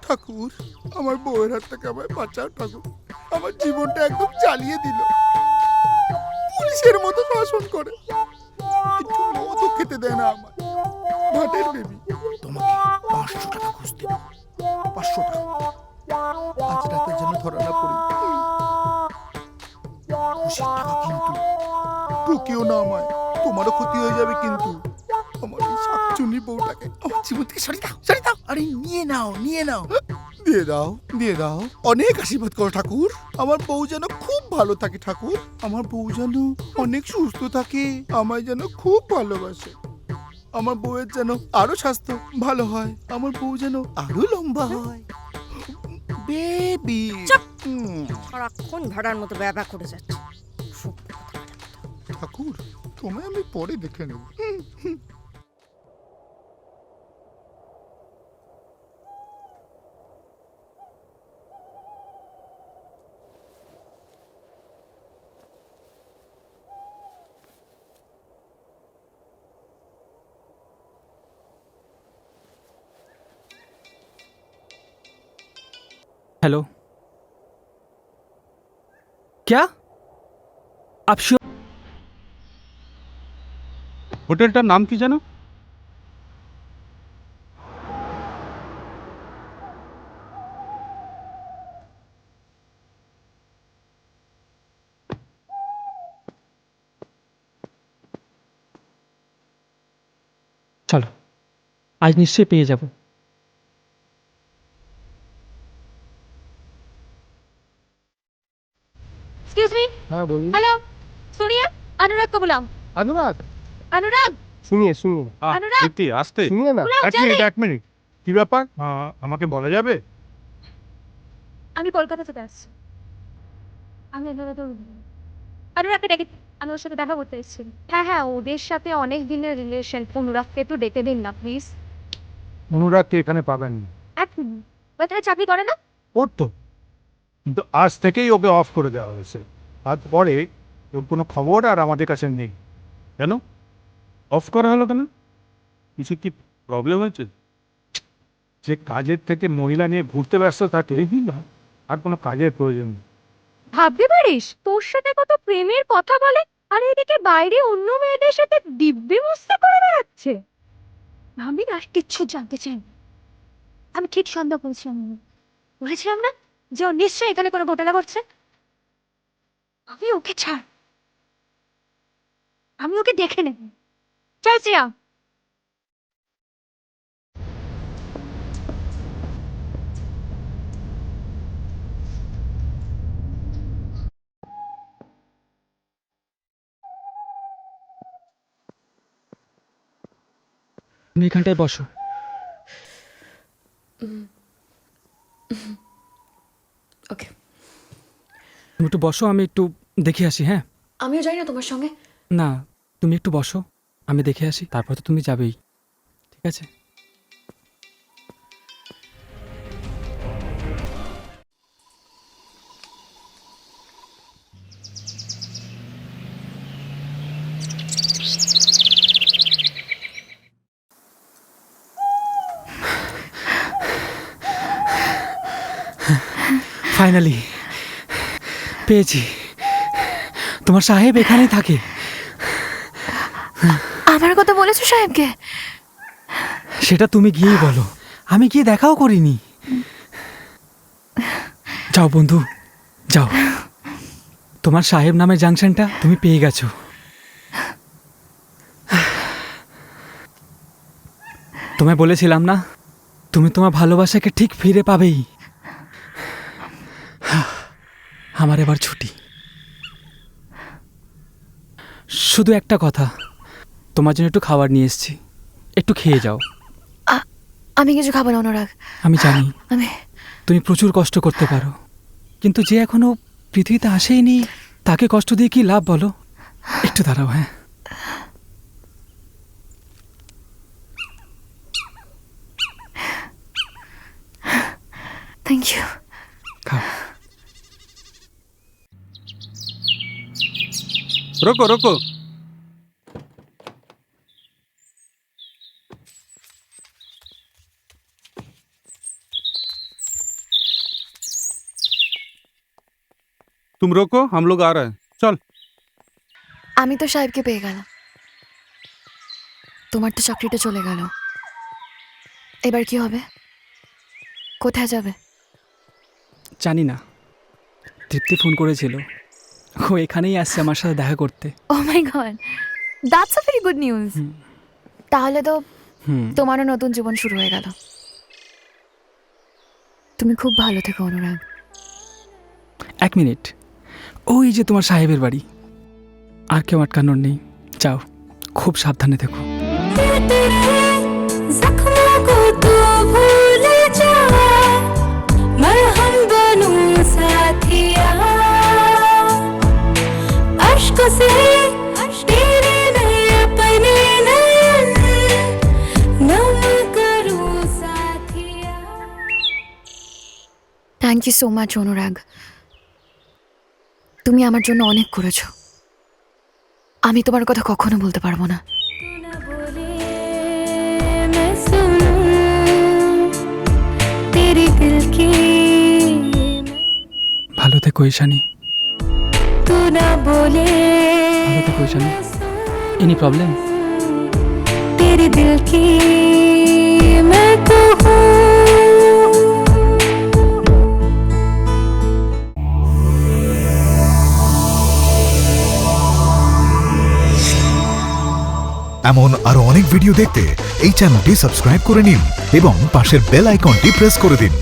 ঠাকুর, আমার বউয়ের হাত থেকে আমায় বাঁচাও ঠাকুর। আমার জীবনটা একদম জ্বালিয়ে দিল। পুলিশের মতো শাসন করে, একটু মদও খেতে দেয় না আমার। ভাটের বেবি, তোমাকে 500 টাকা ঘুষ দেব। 500 টাকা। আজ রাতে যেন ধরা না পড়ি। খুশির টাকা কিন্তু, ঠকিও না আমায়, তোমারও ক্ষতি হয়ে যাবে কিন্তু। আমার এই শাকচুন্নি বউটাকে আমার জীবন থেকে সরিয়ে দাও, সরিয়ে দাও। আরে নিয়ে নাও, নিয়ে নাও, দিয়ে দাও, দিয়ে দাও। অনেক আশীর্বাদ করো ঠাকুর, আমার বউ যেন খুব ভালো থাকে ঠাকুর। আমার বউ যেন অনেক সুস্থ থাকে, আমায় যেন খুব ভালোবাসে। আমার বউয়ের যেন আরো স্বাস্থ্য ভালো হয়, আমার বউ যেন আরো লম্বা হয়। বেবি সারাক্ষণ ভাড়ার মতো ব্যাবা করে যাচ্ছে। ঠাকুর, তোমায় আমি পরে দেখে নেব। हेलो, क्या आप श्योर? হোটেলটার নাম কি জানো? চলো, আজ নিশ্চয়ই পেয়ে যাব। Excuse me. हाँ बोलिए। हेलो, सुनिए, अनुराग को बुलाओ। अनुराग, अनुराग, শুনিয়ে শুনিয়ে अनुराग, দীপ্তি আসতে শুনিয়ে না। বুলাও, এক জলদি। মিনিট, এক মিনিট। কি ব্যাপার? আমাকে বলা যাবে? আমি কলকাতা থেকে আসছি। আমি অনুরাগকে ডেকে, আমি ওর সাথে দেখা করতে এসেছি। হ্যাঁ হ্যাঁ, ওদের সাথে অনেক দিনের রিলেশন। অনুরাগকে একটু ডেকে দিন না প্লিজ। অনুরাগকে এখানে পাবেন না। এক মিনিট, কোথায় চাকরি করে না? ওর তো, কিন্তু আজ থেকেই ওকে অফ করে দেওয়া হয়েছে। তারপরে ওর কোনো খবর আর আমাদের কাছে নেই। কেন অফ করা হলো কেন? কিছু কি প্রবলেম হয়েছে? যে কাজের থেকে মহিলা নিয়ে ঘুরতে ব্যস্ত থাকে, আর কোনো কাজের প্রয়োজন নেই। ভাবতে পারিস, তোর সাথে কত প্রেমের কথা বলে, আর এদিকে বাইরে অন্য মেয়েদের সাথে দিব্যি মস্তি করে বেড়াচ্ছে। আমি আর কিচ্ছু জানতে চাই না। আমি ঠিক সন্দেহ করেছিলাম, বলেছিলাম না যে ও নিশ্চয়ই এখানে কোনো ঘোটালা করছে। আমি ওকে ছাড়, আমি ওকে দেখে নেব। চল শ্রেয়া। তুমি এখানটায় বসো। ওকে, তুমি একটু বসো, আমি একটু দেখে আসি। হ্যাঁ, আমিও যাই না তোমার সঙ্গে। না, তুমি একটু বসো, আমি দেখে আসি, তারপর তো তুমি যাবেই। ঠিক আছে? ফাইনালি পেয়েছি, তোমার সাহেব এখানেই থাকে। আমার কথা বলেছো সাহেবকে? সেটা তুমি গিয়েই বলো, আমি গিয়ে দেখাও করিনি। যাও বন্ধু, যাও, তোমার সাহেব নামের জাংশনটা তুমি পেয়ে গেছো। তোমায় বলেছিলাম না, তুমি তোমার ভালোবাসাকে ঠিক ফিরে পাবেই। আমার এবার ছুটি। শুধু একটা কথা, তোমার জন্য একটু খাবার নিয়ে এসেছি, একটু খেয়ে যাও। আমি কিছু খাবো না অনুরাগ। আমি জানি আমি তুমি প্রচুর কষ্ট করতে পারো, কিন্তু যে এখনো পৃথিবীতে আসেইনি তাকে কষ্ট দিয়ে কি লাভ বলো? একটু দাঁড়াও। হ্যাঁ, থ্যাংক ইউ। খাও। রোকো রোকো, तुम रोको, हम लोग आ रहे हैं। चल। আমি তো সাহেবকে পেয়ে গেলাম, তোমার তো চাকরিটা চলে গেল, এবার কি হবে? কোথায় যাবে? জানি না, তৃপ্তি ফোন করেছিল, ও এখানেই আসছে আমার সাথে দেখা করতে। Oh my god, that's a very good news. তাহলে তো তোমারও নতুন জীবন শুরু হয়ে গেল। তুমি খুব ভালো থেকো অনুরাগ। এক মিনিট, ওই যে তোমার সাহেবের বাড়ি, আর কেউ আটকানোর নেই, যাও, খুব সাবধানে থেকো। থ্যাংক ইউ সো মাচ অনুরাগ, তুমি আমার জন্য অনেক করেছো, আমি তোমার কথা কখনো বলতে পারবো না। ভালো থেকো ঈশানী, ভালো থেকো ঈশানী। Any problem? तेरे दिल की मैं तो हूँ। এমন আরো অনেক ভিডিও দেখতে এই চ্যানেলটি সাবস্ক্রাইব করে নিন এবং পাশের বেল আইকনটি প্রেস করে দিন।